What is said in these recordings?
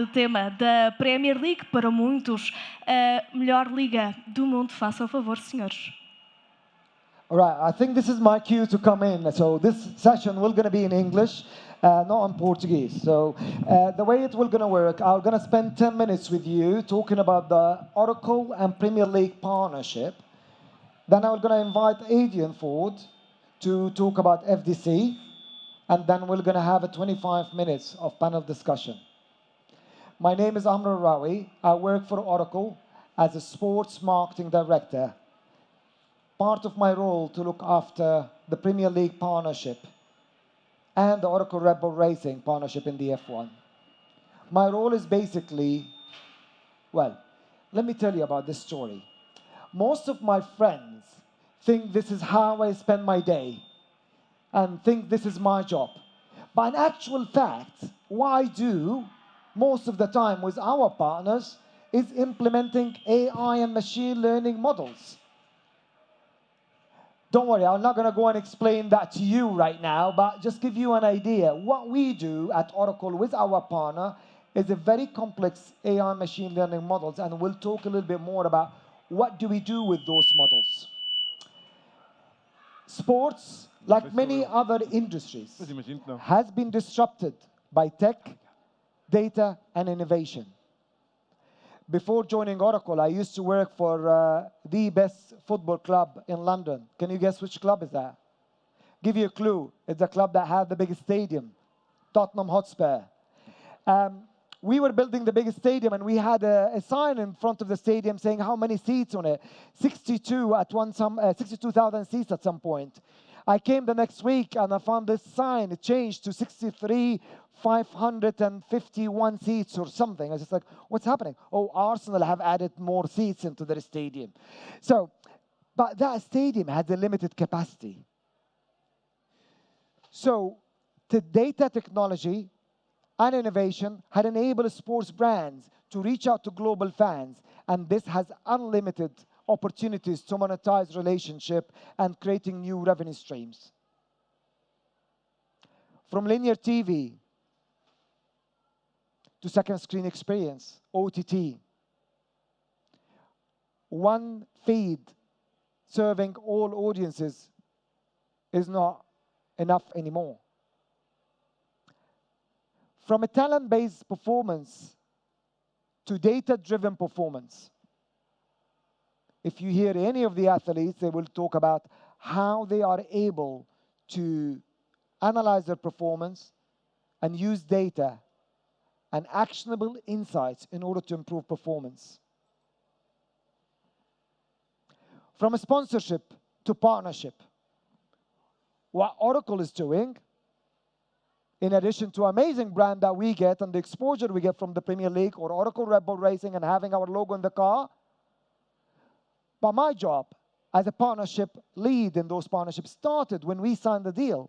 O tema da Premier League, para muitos, a melhor liga do mundo. Façam o favor, senhores. All right, I think this is my cue to come in. So this session will going to be in English, not in Portuguese. So the way it will going to work, I'm going to spend 10 minutes with you talking about the Oracle and Premier League partnership. Then I'm going to invite Adrian Ford to talk about FDC. And then we're going to have a 25 minutes of panel discussion. My name is Amr Elrawi. I work for Oracle as a sports marketing director. Part of my role to look after the Premier League partnership and the Oracle Red Bull Racing partnership in the F1. My role is basically, well, let me tell you about this story. Most of my friends think this is how I spend my day and think this is my job. But in actual fact, what I do most of the time with our partners is implementing AI and machine learning models. Don't worry, I'm not going to go and explain that to you right now, but just give you an idea. What we do at Oracle with our partner is a very complex AI machine learning models, and we'll talk a little bit more about what do we do with those models. Sports, like many other industries, has been disrupted by tech, data, and innovation. Before joining Oracle, I used to work for the best football club in London. Can you guess which club is that? Give you a clue. It's a club that had the biggest stadium, Tottenham Hotspur. We were building the biggest stadium, and we had a sign in front of the stadium saying how many seats on it. 62,000 seats at some point. I came the next week, and I found this sign. It changed to 63,551 seats or something. I was just like, what's happening? Oh, Arsenal have added more seats into their stadium. So, but that stadium had a limited capacity. So, the data technology and innovation had enabled sports brands to reach out to global fans, and this has unlimited opportunities to monetize relationship and creating new revenue streams. From linear TV to second screen experience, OTT. One feed serving all audiences is not enough anymore. From a talent-based performance to data-driven performance. If you hear any of the athletes, they will talk about how they are able to analyze their performance and use data and actionable insights in order to improve performance. From a sponsorship to partnership, what Oracle is doing, in addition to amazing brand that we get and the exposure we get from the Premier League or Oracle Red Bull Racing and having our logo in the car, but my job as a partnership lead in those partnerships started when we signed the deal.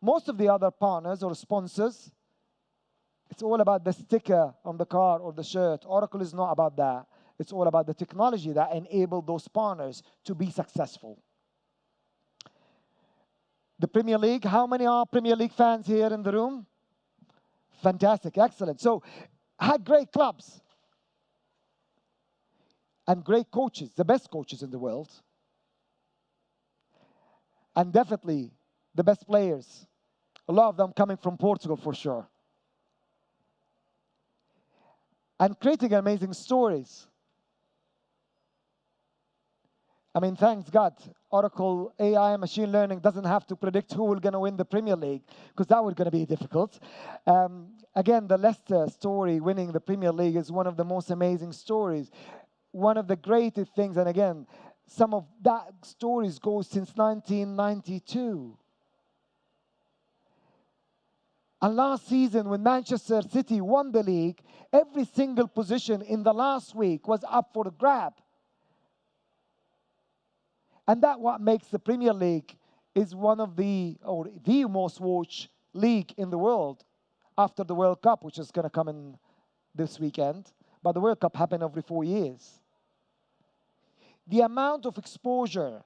Most of the other partners or sponsors, it's all about the sticker on the car or the shirt. Oracle is not about that. It's all about the technology that enabled those partners to be successful. The Premier League, how many are Premier League fans here in the room? Fantastic, excellent. So, had great clubs and great coaches, the best coaches in the world. And definitely the best players. A lot of them coming from Portugal for sure. And creating amazing stories. I mean, thanks God, Oracle AI and machine learning doesn't have to predict who will going to win the Premier League, because that would going to be difficult. Again, the Leicester story winning the Premier League is one of the most amazing stories. One of the greatest things, and again, some of that stories go since 1992. And last season, when Manchester City won the league, every single position in the last week was up for grab. And that's what makes the Premier League is one of the most watched league in the world after the World Cup, which is going to come in this weekend. But the World Cup happens every 4 years. The amount of exposure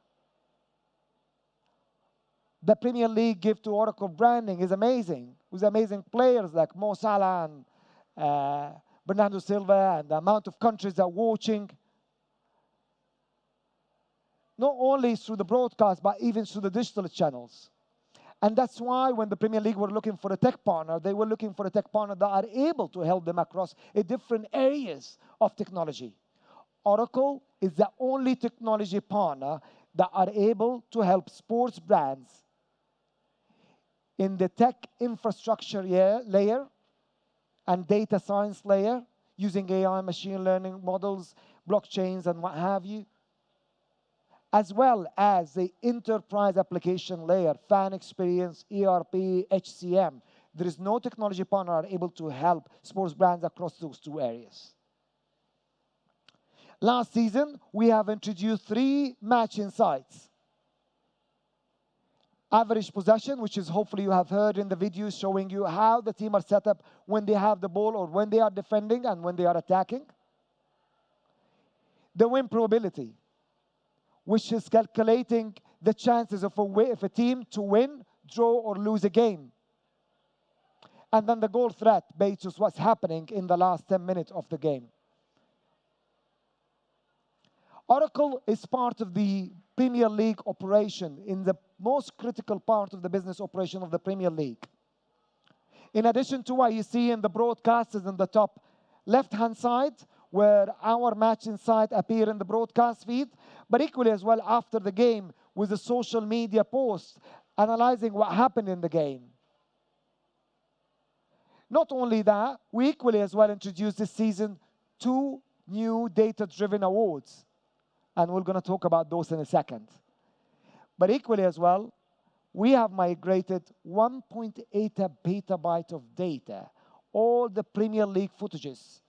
the Premier League gives to Oracle branding is amazing. With amazing players like Mo Salah Bernardo Silva and the amount of countries that are watching, not only through the broadcast, but even through the digital channels. And that's why when the Premier League were looking for a tech partner, they were looking for a tech partner that are able to help them across different areas of technology. Oracle is the only technology partner that are able to help sports brands in the tech infrastructure layer and data science layer, using AI, machine learning models, blockchains, and what have you, as well as the enterprise application layer, fan experience, ERP, HCM. There is no technology partner able to help sports brands across those two areas. Last season, we have introduced 3 match insights. Average possession, which is hopefully you have heard in the video showing you how the team are set up when they have the ball or when they are defending and when they are attacking. The win probability, which is calculating the chances of a team to win, draw, or lose a game. And then the goal threat based on what's happening in the last 10 minutes of the game. Oracle is part of the Premier League operation, in the most critical part of the business operation of the Premier League. In addition to what you see in the broadcasters in the top left-hand side, where our match insight appear in the broadcast feed, but equally as well after the game with the social media posts analyzing what happened in the game. Not only that, we equally as well introduced this season 2 new data-driven awards. And we're going to talk about those in a second. But equally as well, we have migrated 1.8 petabyte of data, all the Premier League footages,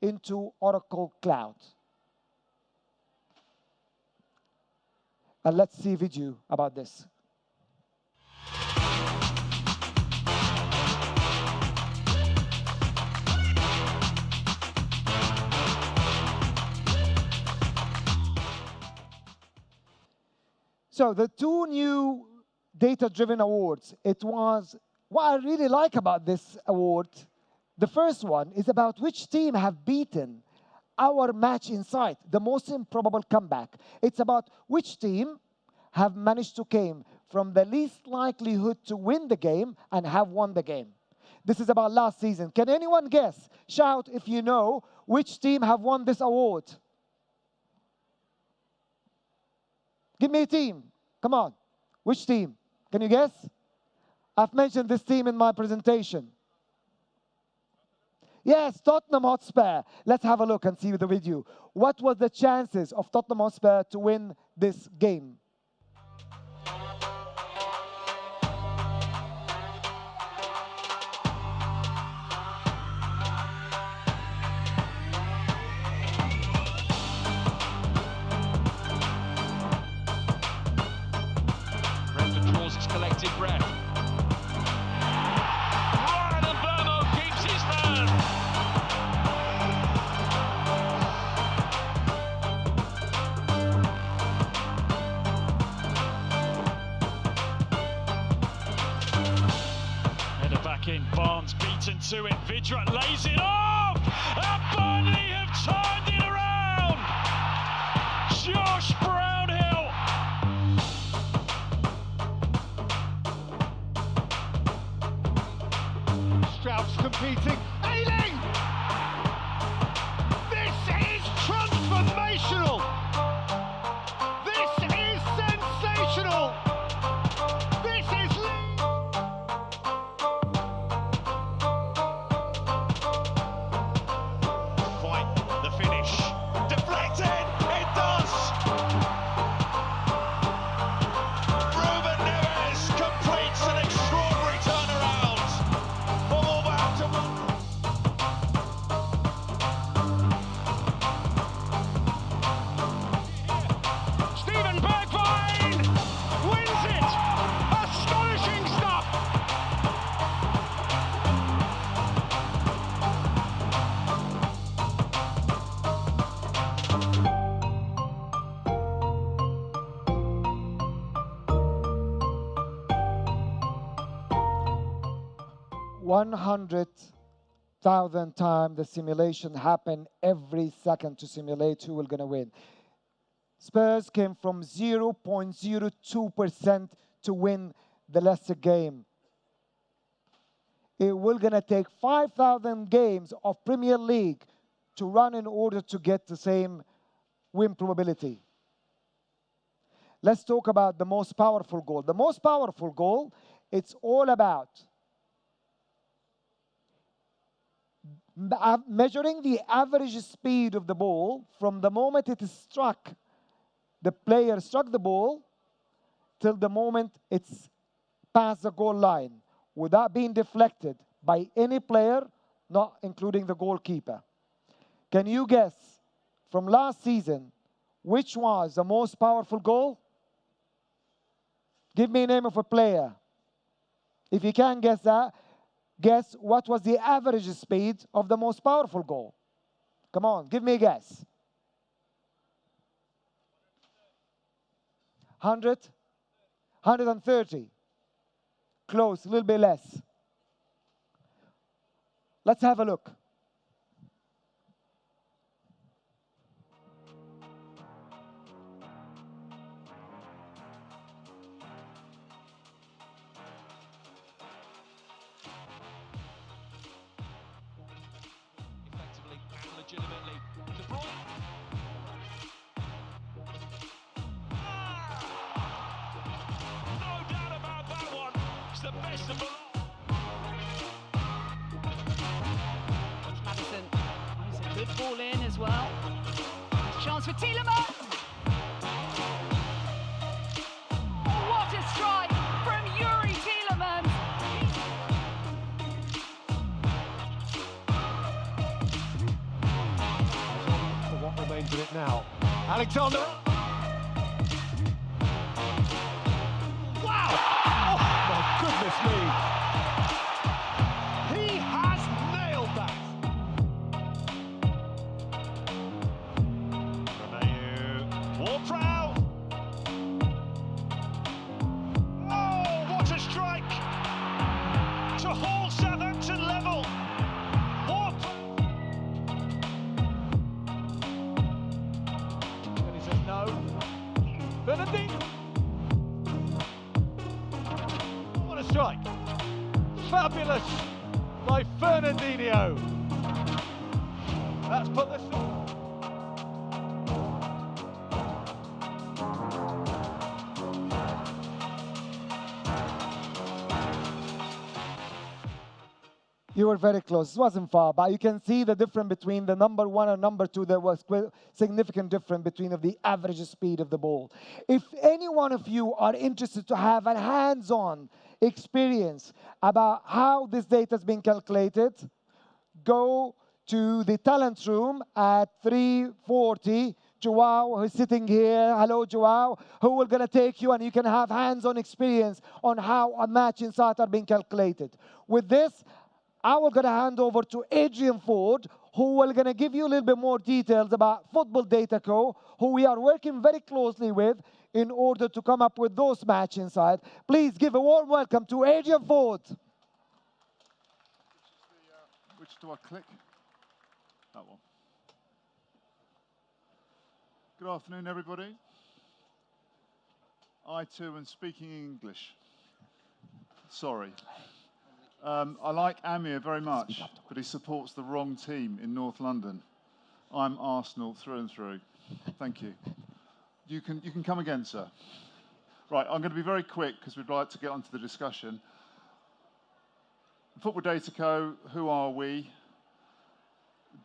into Oracle Cloud. And let's see a video about this. So the 2 new data-driven awards, it was, what I really like about this award, the first one is about which team have beaten our match insight, the most improbable comeback. It's about which team have managed to came from the least likelihood to win the game and have won the game. This is about last season. Can anyone guess? Shout if you know which team have won this award. Give me a team. Come on. Which team? Can you guess? I've mentioned this team in my presentation. Yes, Tottenham Hotspur. Let's have a look and see the video. What was the chances of Tottenham Hotspur to win this game? Collective breath. Ryan and Burmo keeps his man. Header back in, Barnes beaten to it, Vidra lays it off, and Burnley have turned it around. Josh Brownhill. Strauss competing. Ailing! This is transformational! This is sensational! This is... Quite the finish. Deflected! It does! Ruben Neves completes an extraordinary turnaround. Steven Bergwijn wins it! Astonishing stuff! 1,000 times the simulation happened every second to simulate who will going to win. Spurs came from 0.02% to win the Leicester game. It will going to take 5,000 games of Premier League to run in order to get the same win probability. Let's talk about the most powerful goal. The most powerful goal, it's all about measuring the average speed of the ball from the moment it is struck, the player struck the ball, till the moment it's past the goal line, without being deflected by any player, not including the goalkeeper. Can you guess from last season which was the most powerful goal? Give me a name of a player. If you can't guess that, guess what was the average speed of the most powerful goal. Come on, give me a guess. 100? 130. Close, a little bit less. Let's have a look. Effectively and legitimately. De Bruyne. No doubt about that one. It's the best of all. Madison. It's a good ball in as well. Chance for Tielemans. Oh, what a strike from Yuri Tielemans. For what remains of it now. Alexander. Wow! Oh, my goodness me. He has nailed that. Ward-Prowse. Oh, what a strike to haul Southampton level. And he says no. Fernandinho. What a strike. Fabulous by Fernandinho. That's put the... You were very close. It wasn't far, but you can see the difference between the number 1 and number 2. There was quite significant difference between of the average speed of the ball. If any one of you are interested to have a hands-on experience about how this data has been calculated, go to the talent room at 3:40. Joao, who's sitting here, hello Joao, who will gonna take you and you can have hands-on experience on how a match insights are being calculated. With this, I will gonna hand over to Adrian Ford, who will gonna give you a little bit more details about Futebol DataCo, who we are working very closely with in order to come up with those match insights. Please give a warm welcome to Adrian Ford. Which do I click? That one. Good afternoon, everybody. I too am speaking English. Sorry. I like Amir very much, but he supports the wrong team in North London. I'm Arsenal through and through. Thank you. You can come again, sir. Right, I'm going to be very quick because we'd like to get onto the discussion. Futebol DataCo, who are we?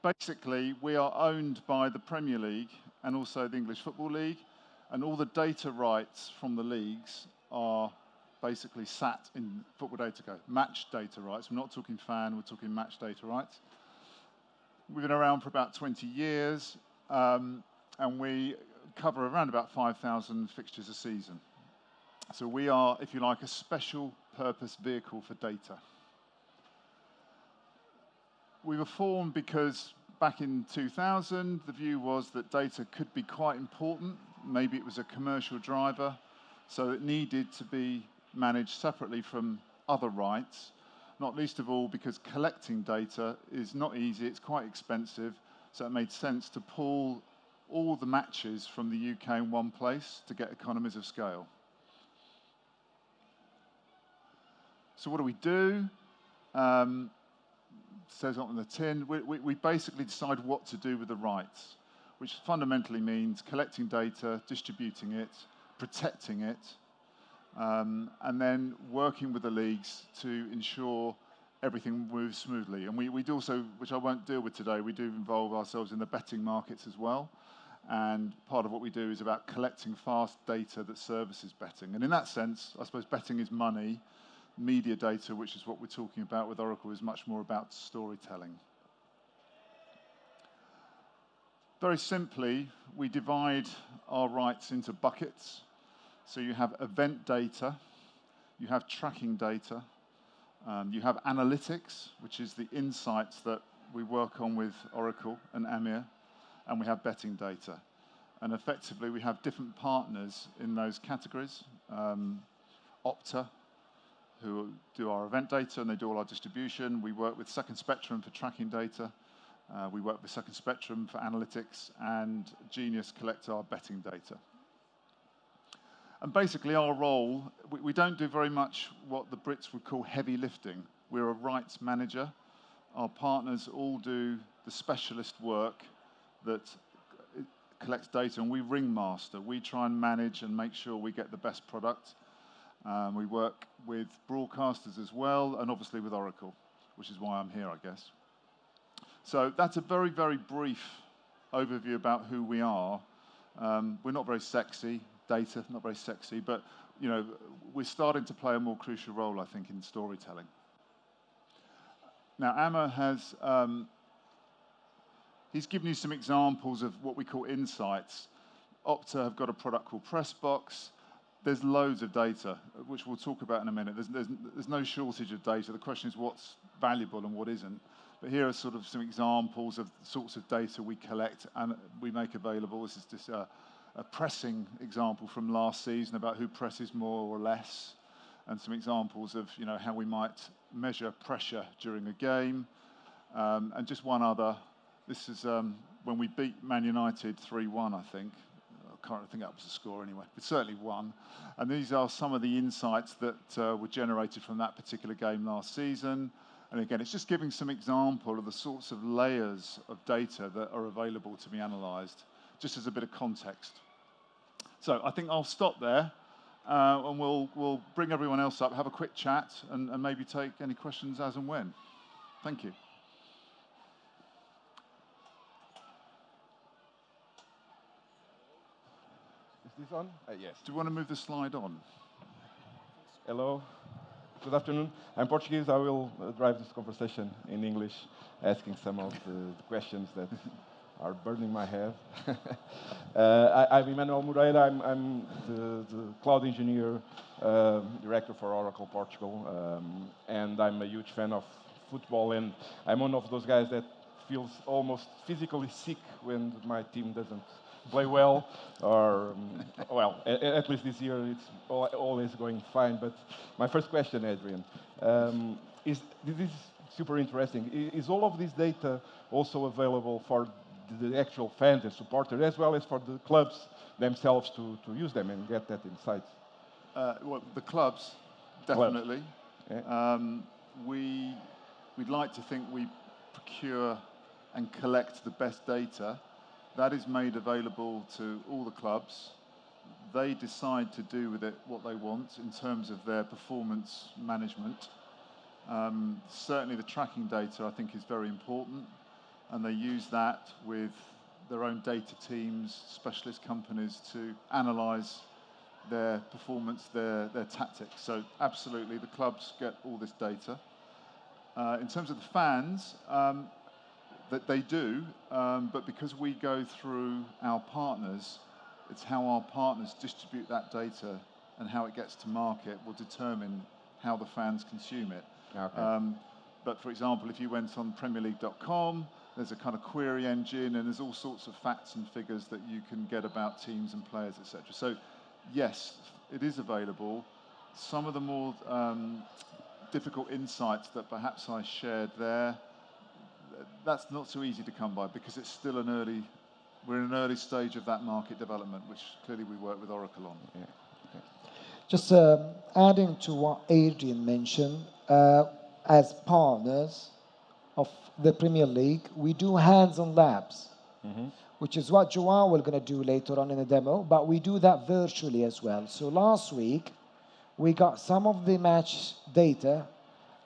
Basically, we are owned by the Premier League and also the English Football League, and all the data rights from the leagues are basically sat in Futebol DataCo. Match data rights. We're not talking fan, we're talking match data rights. We've been around for about 20 years, and we cover around about 5,000 fixtures a season. So we are, if you like, a special purpose vehicle for data. We were formed because back in 2000, the view was that data could be quite important. Maybe it was a commercial driver, so it needed to be managed separately from other rights, not least of all because collecting data is not easy, it's quite expensive, so it made sense to pull all the matches from the UK in one place to get economies of scale. So what do? Says on the tin, we basically decide what to do with the rights, which fundamentally means collecting data, distributing it, protecting it, and then working with the leagues to ensure everything moves smoothly. And we do also, which I won't deal with today, we do involve ourselves in the betting markets as well. And part of what we do is about collecting fast data that services betting. And in that sense, I suppose betting is money. Media data, which is what we're talking about with Oracle, is much more about storytelling. Very simply, we divide our rights into buckets. So you have event data, you have tracking data, you have analytics, which is the insights that we work on with Oracle and Amir, and we have betting data. And effectively, we have different partners in those categories. Opta, who do our event data and they do all our distribution. We work with Second Spectrum for tracking data. We work with Second Spectrum for analytics, and Genius collect our betting data. And basically our role, we don't do very much what the Brits would call heavy lifting. We're a rights manager. Our partners all do the specialist work that collects data, and we ringmaster. We try and manage and make sure we get the best product. We work with broadcasters as well, and obviously with Oracle, which is why I'm here, I guess. So that's a very, very brief overview about who we are. We're not very sexy, data, not very sexy, but you know, we're starting to play a more crucial role, I think, in storytelling. Now, Amr has, he's given you some examples of what we call insights. Opta have got a product called Pressbox. There's loads of data, which we'll talk about in a minute. There's no shortage of data. The question is what's valuable and what isn't. But here are sort of some examples of the sorts of data we collect and we make available. This is just a pressing example from last season about who presses more or less, and some examples of how we might measure pressure during a game. And just one other. This is when we beat Man United 3-1, I think. I can't think that was the score anyway, but certainly won. And these are some of the insights that were generated from that particular game last season. And again, it's just giving some example of the sorts of layers of data that are available to be analysed, just as a bit of context. So I think I'll stop there, and we'll bring everyone else up, have a quick chat, and maybe take any questions as and when. Thank you. Is this on? Yes. Do you want to move the slide on? Hello. Good afternoon. I'm Portuguese. I will drive this conversation in English, asking some of the questions that are burning my head. I'm Emanuel Moreira. I'm the cloud engineer, director for Oracle Portugal, and I'm a huge fan of football. And I'm one of those guys that feels almost physically sick when my team doesn't play well, or well, at least this year it's always going fine. But my first question, Adrian, this is super interesting. Is all of this data also available for the actual fans and supporters, as well as for the clubs themselves to use them and get that insights? Well, the clubs, definitely. Yeah. We'd like to think we procure and collect the best data. That is made available to all the clubs. They decide to do with it what they want in terms of their performance management. Certainly the tracking data, I think, is very important, and they use that with their own data teams, specialist companies, to analyse their performance, their tactics. So absolutely, the clubs get all this data. In terms of the fans, that they do, but because we go through our partners, it's how our partners distribute that data and how it gets to market will determine how the fans consume it. Okay. But for example, if you went on PremierLeague.com, there's a kind of query engine, and there's all sorts of facts and figures that you can get about teams and players, etc. So yes, it is available. Some of the more difficult insights that perhaps I shared there, that's not so easy to come by because it's still we're in an early stage of that market development, which clearly we work with Oracle on. Yeah. Okay. Just adding to what Adrian mentioned, as partners of the Premier League, we do hands-on labs, which is what Joao will going to do later on in the demo, but we do that virtually as well. So last week, we got some of the match data,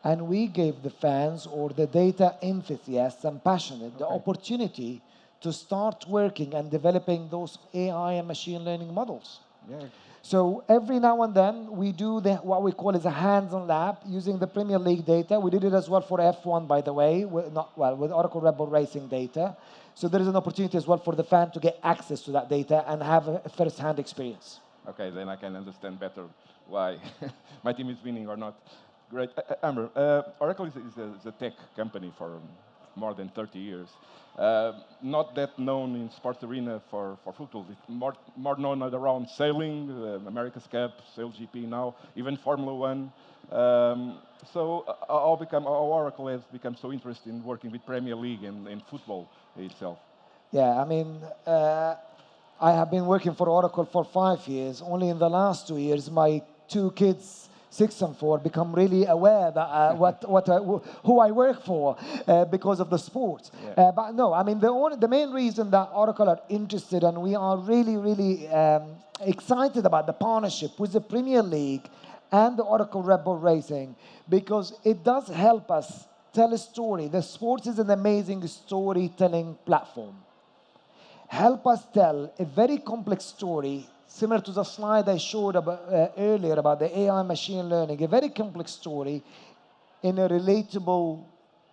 and we gave the fans or the data enthusiasts and passionate the opportunity to start working and developing those AI and machine learning models. Yeah. So every now and then, we do what we call is a hands-on lab using the Premier League data. We did it as well for F1, by the way, with Oracle Red Bull Racing data. So there is an opportunity as well for the fan to get access to that data and have a first-hand experience. Okay, then I can understand better why my team is winning or not. Great. Amr, Oracle is a tech company for more than 30 years. Not that known in sports arena for football. It's more known around sailing, America's Cup, Sail GP now, even Formula One. So Oracle has become so interested in working with Premier League and football itself. Yeah, I mean, I have been working for Oracle for 5 years. Only in the last 2 years, my 2 kids, 6 and 4, become really aware that who I work for because of the sport. Yeah. But no, I mean, the main reason that Oracle are interested, and we are really, really excited about the partnership with the Premier League and the Oracle Red Bull Racing, because it does help us tell a story. The sports is an amazing storytelling platform. Help us tell a very complex story, similar to the slide I showed earlier about the AI machine learning, a very complex story in a relatable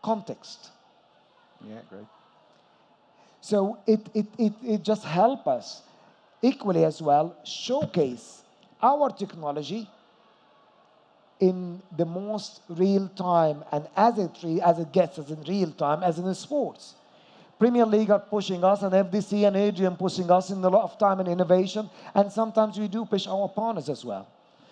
context. Yeah, great. So it just helps us equally as well showcase our technology in the most real time and as it gets as in real time as in the sports. Premier League are pushing us, and FDC and Adrian pushing us in a lot of time and innovation, and sometimes we do push our partners as well.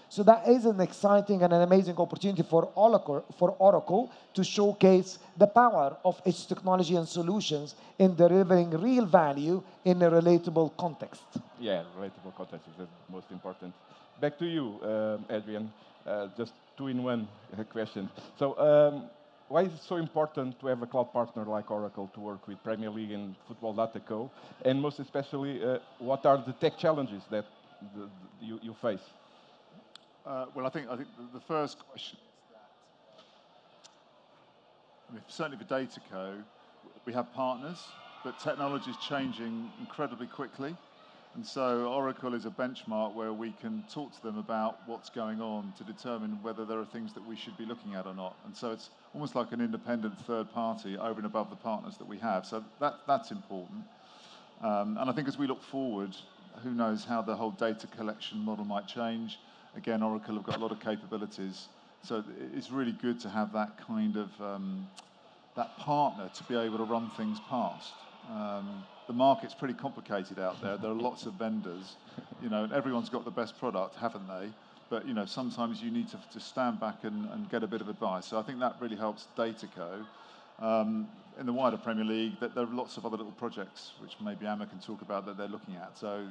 So that is an exciting and an amazing opportunity for Oracle to showcase the power of its technology and solutions in delivering real value in a relatable context. Yeah, relatable context is the most important. Back to you, Adrian. Just 2-in-1 question. So, why is it so important to have a cloud partner like Oracle to work with Premier League and Football DataCo? And most especially, what are the tech challenges that you face? Well, I think the first question is that, certainly for DataCo, we have partners, but technology is changing incredibly quickly. And so Oracle is a benchmark where we can talk to them about what's going on to determine whether there are things that we should be looking at or not. And so it's almost like an independent third party over and above the partners that we have. So that's important. And I think as we look forward, who knows how the whole data collection model might change. Again, Oracle have got a lot of capabilities. So it's really good to have that kind of, that partner to be able to run things past. The market's pretty complicated out there. There are lots of vendors, and everyone's got the best product, haven't they? But sometimes you need to stand back and get a bit of advice. So I think that really helps DataCo. In the wider Premier League, there are lots of other little projects which maybe Amr can talk about that they're looking at. So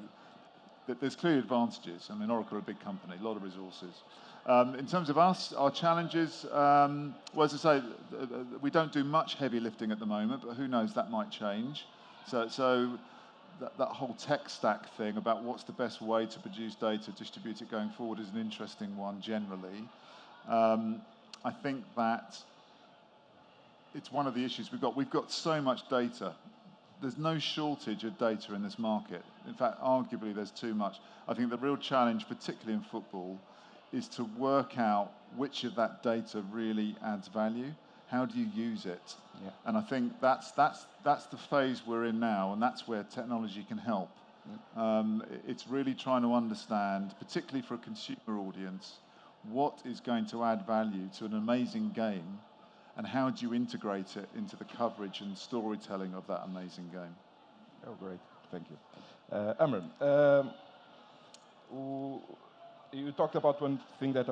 there's clearly advantages. I mean, Oracle are a big company, a lot of resources. In terms of us, our challenges, well, as I say, we don't do much heavy lifting at the moment, but who knows, that might change. So that whole tech stack thing about what's the best way to produce data, distribute it going forward is an interesting one generally. I think that it's one of the issues we've got. We've got so much data. There's no shortage of data in this market. In fact, arguably, there's too much. I think the real challenge, particularly in football, is to work out which of that data really adds value. How do you use it? Yeah. And I think that's the phase we're in now, and that's where technology can help. It's really trying to understand, particularly for a consumer audience, what is going to add value to an amazing game, and how do you integrate it into the coverage and storytelling of that amazing game? Oh, great. Thank you. Amr, you talked about one thing that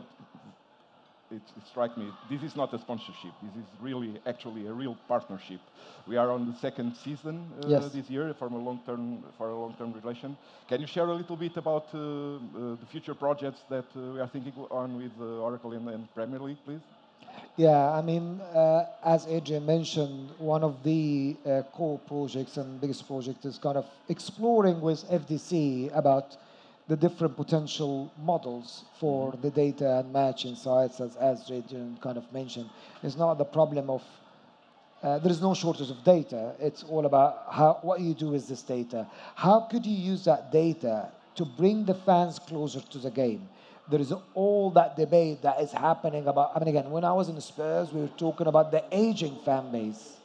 it strikes me, this is not a sponsorship. This is really, actually, a real partnership. We are on the second season Yes. this year for a long-term relation. Can you share a little bit about the future projects that we are thinking on with Oracle and Premier League, please? Yeah, I mean, as Adrian mentioned, one of the core projects and biggest project is kind of exploring with FDC about the different potential models for the data and match insights, as Adrian kind of mentioned. It's not the problem of, there is no shortage of data. It's all about what you do with this data. How could you use that data to bring the fans closer to the game? There is all that debate that is happening about, I mean, again, when I was in Spurs, we were talking about the aging fan base.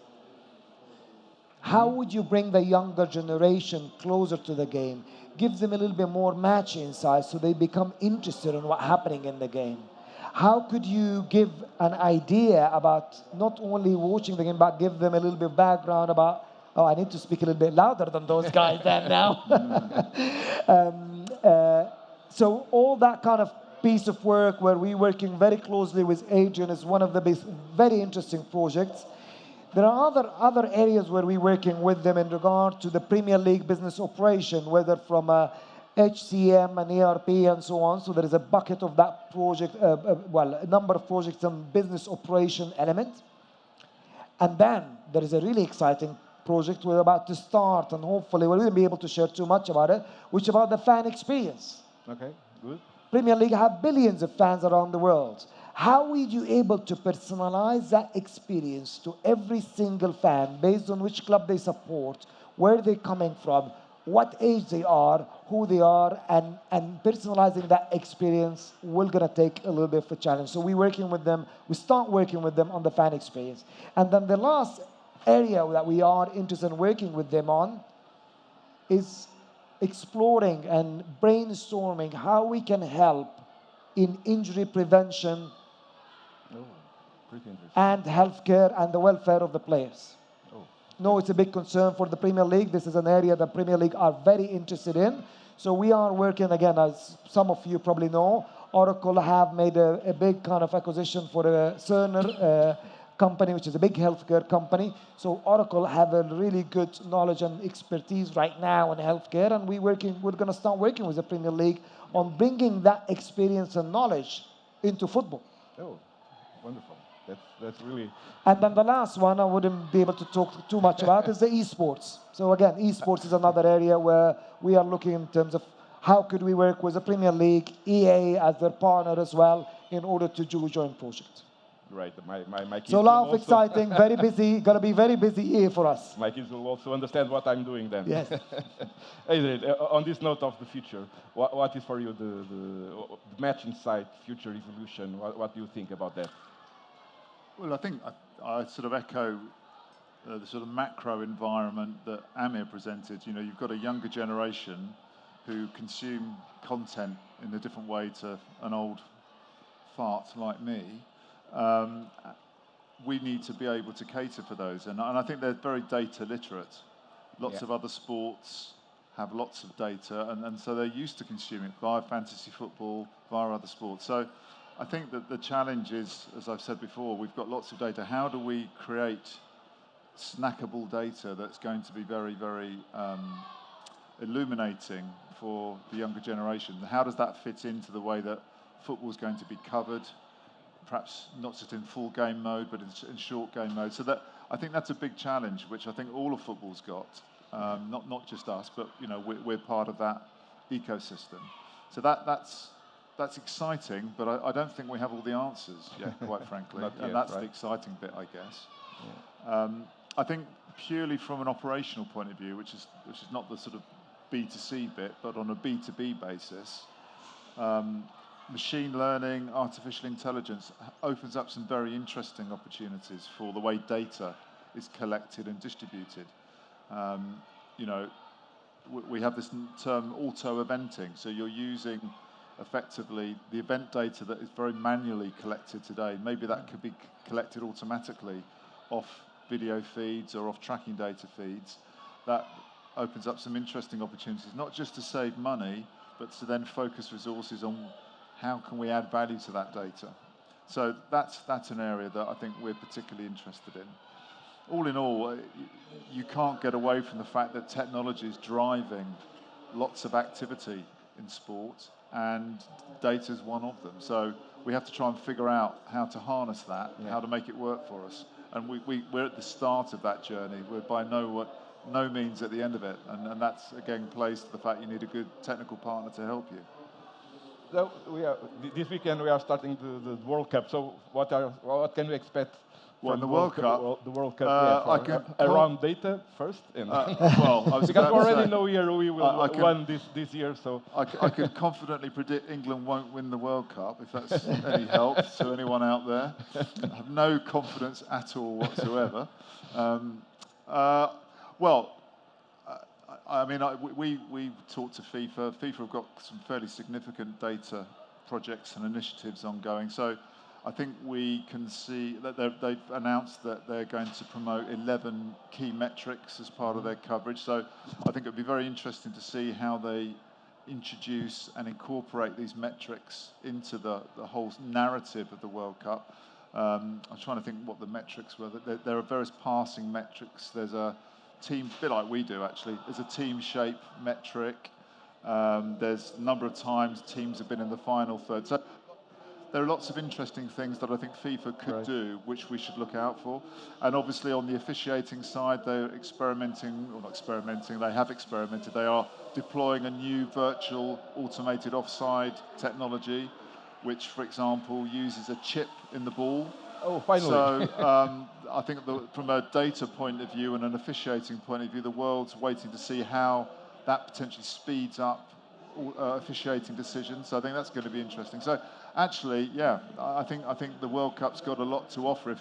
How would you bring the younger generation closer to the game? Give them a little bit more match insight so they become interested in what's happening in the game. How could you give an idea about not only watching the game, but give them a little bit of background about, oh, I need to speak a little bit louder than those guys then now. So all that kind of piece of work where we're working very closely with Adrian is one of the very interesting projects. There are other areas where we're working with them in regard to the Premier League business operation, whether from HCM and ERP and so on. So there is a bucket of that project, a number of projects on business operation element. And then there is a really exciting project we're about to start, and hopefully we won't be able to share too much about it, which is about the fan experience. Okay, good. Premier League have billions of fans around the world. How are you able to personalize that experience to every single fan based on which club they support, where they're coming from, what age they are, who they are, and personalizing that experience will gonna take a little bit of a challenge. So we're working with them, we start working with them on the fan experience. And then the last area that we are interested in working with them on is exploring and brainstorming how we can help in injury prevention and healthcare and the welfare of the players. No, it's a big concern for the Premier League. This is an area that Premier League are very interested in. So we are working, again, as some of you probably know, Oracle have made a big kind of acquisition for a Cerner company, which is a big healthcare company. So Oracle have a really good knowledge and expertise right now in healthcare, and we're going to start working with the Premier League on bringing that experience and knowledge into football. Oh, wonderful. That's really... And then the last one I wouldn't be able to talk too much about is the esports. So again, esports is another area where we are looking in terms of how could we work with the Premier League, EA as their partner as well, in order to do a joint project. Right, my kids so a lot of exciting, very busy, gonna be very busy year for us. My kids will also understand what I'm doing then. Yes. Adrian, on this note of the future, what is for you the match insight, future evolution? What do you think about that? Well, I think I sort of echo the sort of macro environment that Amir presented. You know, you've got a younger generation who consume content in a different way to an old fart like me. We need to be able to cater for those. And I think they're very data literate. Lots of other sports have lots of data, and so they're used to consuming it via fantasy football, via other sports. So I think that the challenge is, as I've said before, we've got lots of data. How do we create snackable data that's going to be very, very illuminating for the younger generation? How does that fit into the way that football is going to be covered? Perhaps not just in full game mode, but in short game mode. So that I think that's a big challenge, which I think all of football's got. Not just us, but you know we're part of that ecosystem. So that's exciting, but I don't think we have all the answers yet, quite frankly. And that's the exciting bit, I guess. Yeah. I think purely from an operational point of view, which is not the sort of B2C bit, but on a B2B basis. Machine learning, artificial intelligence opens up some very interesting opportunities for the way data is collected and distributed. You know, we have this term auto-eventing, so you're using effectively the event data that is very manually collected today. Maybe that could be collected automatically off video feeds or off tracking data feeds. That opens up some interesting opportunities, not just to save money, but to then focus resources on how can we add value to that data. So that's an area that I think we're particularly interested in. All in all, you can't get away from the fact that technology is driving lots of activity in sport, and data is one of them. So we have to try and figure out how to harness that, how to make it work for us. And we're at the start of that journey. We're by no means at the end of it. And that's, again, plays to the fact you need a good technical partner to help you. So this weekend we are starting the World Cup. So what can we expect? Well, in the World Cup? The World Cup, around data first? Well, I was because we already know Elrawi will win this year, so... I could confidently predict England won't win the World Cup, if that's any help to anyone out there. I have no confidence at all whatsoever. I mean, we talked to FIFA. FIFA have got some fairly significant data projects and initiatives ongoing. So I think we can see that they've announced that they're going to promote 11 key metrics as part of their coverage. So I think it'd be very interesting to see how they introduce and incorporate these metrics into the whole narrative of the World Cup. I'm trying to think what the metrics were. There are various passing metrics. There's a team, a bit like we do actually. There's a team shape metric. There's a number of times teams have been in the final third. So there are lots of interesting things that I think FIFA could do, which we should look out for. And obviously on the officiating side, they're experimenting, or not experimenting, they have experimented. They are deploying a new virtual automated offside technology, which, for example, uses a chip in the ball. Oh, finally. So I think from a data point of view and an officiating point of view, the world's waiting to see how that potentially speeds up officiating decisions. So I think that's going to be interesting. So actually, yeah, I think the World Cup's got a lot to offer.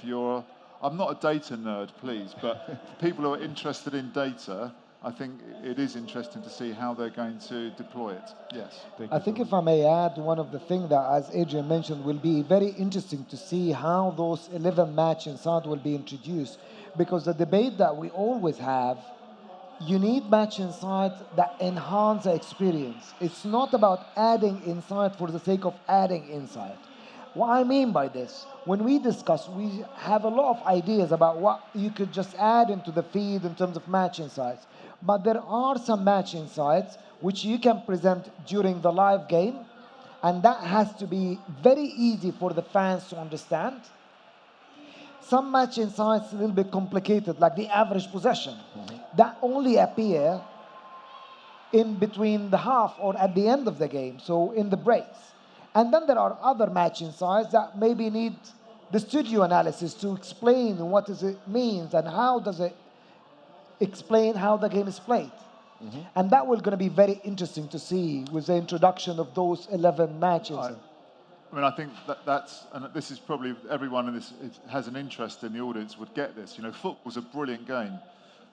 I'm not a data nerd, please, but for people who are interested in data, I think it is interesting to see how they're going to deploy it. Yes. I think if I may add, one of the things that, as Adrian mentioned, will be very interesting to see how those 11 match inside will be introduced. Because the debate that we always have, you need match inside that enhance the experience. It's not about adding insight for the sake of adding insight. What I mean by this, when we discuss, we have a lot of ideas about what you could just add into the feed in terms of match insights. But there are some match insights which you can present during the live game, and that has to be very easy for the fans to understand. Some match insights a little bit complicated, like the average possession, that only appear in between the half or at the end of the game, so in the breaks. And then there are other match insights that maybe need the studio analysis to explain what does it means and how does it explain how the game is played. And that will going to be very interesting to see with the introduction of those 11 matches. I mean, I think that's, and this is probably everyone in this has an interest in the audience would get this. You know, football's a brilliant game,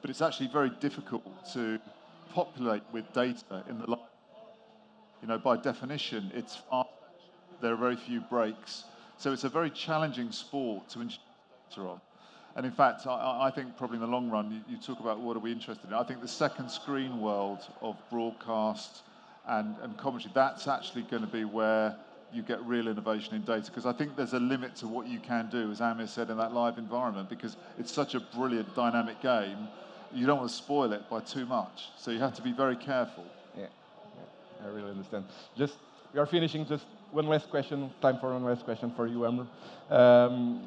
but it's actually very difficult to populate with data in the live. You know, by definition, it's fast. There are very few breaks, so it's a very challenging sport to introduce data on. And in fact, I think probably in the long run, you talk about what are we interested in. I think the second screen world of broadcast and commentary, that's actually going to be where you get real innovation in data, because I think there's a limit to what you can do, as Amir said, in that live environment, because it's such a brilliant dynamic game. You don't want to spoil it by too much, so you have to be very careful. Yeah, I really understand. We are finishing, just one last question, time for one last question for you, Amr.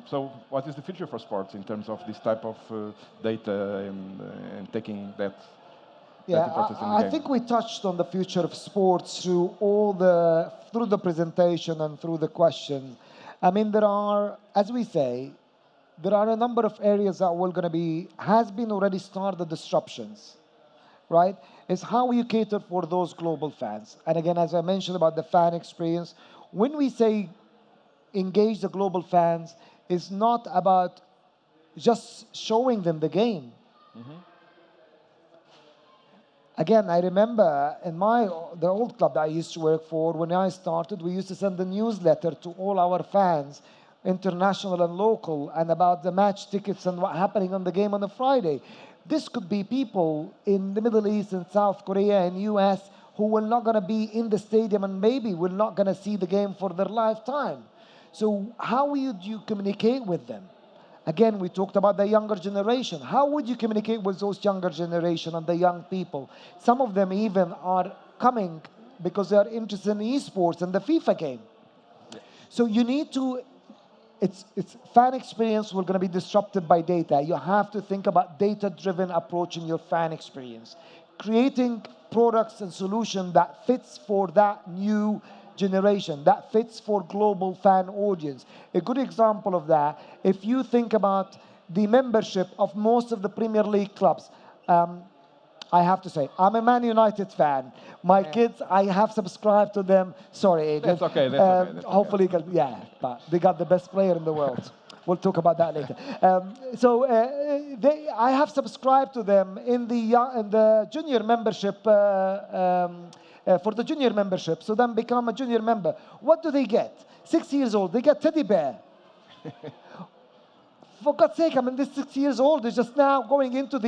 So what is the future for sports in terms of this type of data and taking that? Yeah, I think we touched on the future of sports through the presentation and through the question. I mean, there are, as we say, there are a number of areas that we're going to be, has been already started disruptions, right? It's how you cater for those global fans. And again, as I mentioned about the fan experience, when we say engage the global fans, it's not about just showing them the game. Again, I remember in the old club that I used to work for, when I started, we used to send a newsletter to all our fans, international and local, and about the match tickets and what's happening on the game on a Friday. This could be people in the Middle East and South Korea and US who will not going to be in the stadium and maybe will not going to see the game for their lifetime. So how would you communicate with them? Again, we talked about the younger generation. How would you communicate with those younger generation and the young people? Some of them even are coming because they are interested in esports and the FIFA game. So you need to, it's fan experience will going to be disrupted by data. You have to think about data-driven approach in your fan experience. Creating products and solutions that fits for that new generation, that fits for global fan audience. A good example of that, if you think about the membership of most of the Premier League clubs, I have to say, I'm a Man United fan. My kids, I have subscribed to them. Sorry, Adrian. That's okay. That's okay. Hopefully, but they got the best player in the world. We'll talk about that later. I have subscribed to them in the junior membership, for the junior membership, so then become a junior member. What do they get? 6 years old, they get teddy bear. For God's sake, I mean, this 6 years old is just now going into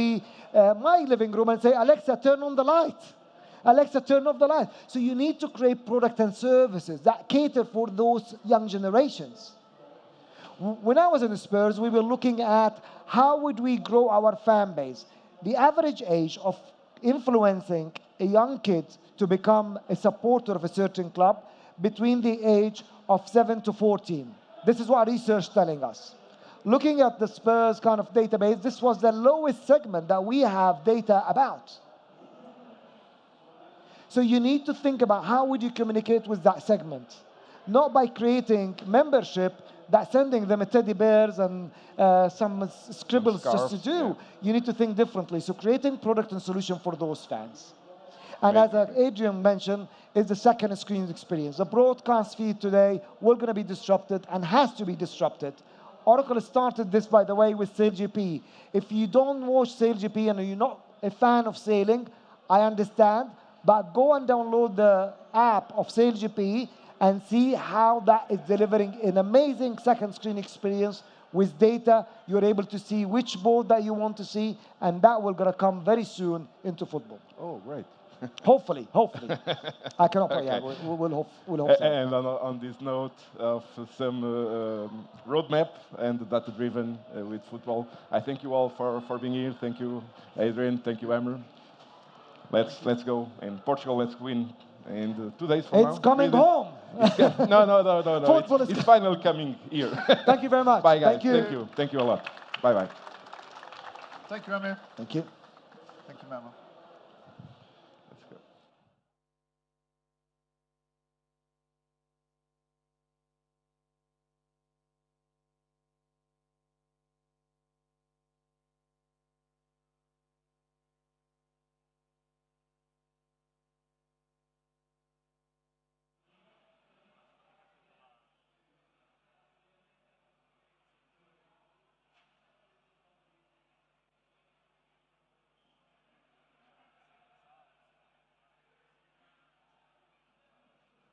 my living room and say, Alexa, turn on the light. Alexa, turn off the light. So you need to create products and services that cater for those young generations. When I was in the Spurs, we were looking at how would we grow our fan base. The average age of influencing a young kid to become a supporter of a certain club between the age of 7 to 14. This is what research is telling us. Looking at the Spurs kind of database, this was the lowest segment that we have data about. So you need to think about how would you communicate with that segment. Not by creating membership that sending them a teddy bears and some scribbles just to do. Yeah. You need to think differently. So creating product and solution for those fans. And as Adrian mentioned, is the second screen experience. The broadcast feed today will going to be disrupted and has to be disrupted. Oracle started this, by the way, with SailGP. If you don't watch SailGP and you're not a fan of sailing, I understand, but go and download the app of SailGP and see how that is delivering an amazing second screen experience with data. You're able to see which boat that you want to see, and that will going to come very soon into football. Oh, great. Hopefully. I cannot play. Okay. Yeah, we'll hope so. And on this note of some roadmap and data-driven with football, I thank you all for being here. Thank you, Adrian. Thank you, Amr. Let's go. And Portugal, let's win. And 2 days from now. It's coming home. No. It's finally coming here. Thank you very much. Bye, guys. Thank you. Thank you a lot. Bye-bye. Thank you, Amir. Thank you. Thank you, Mama.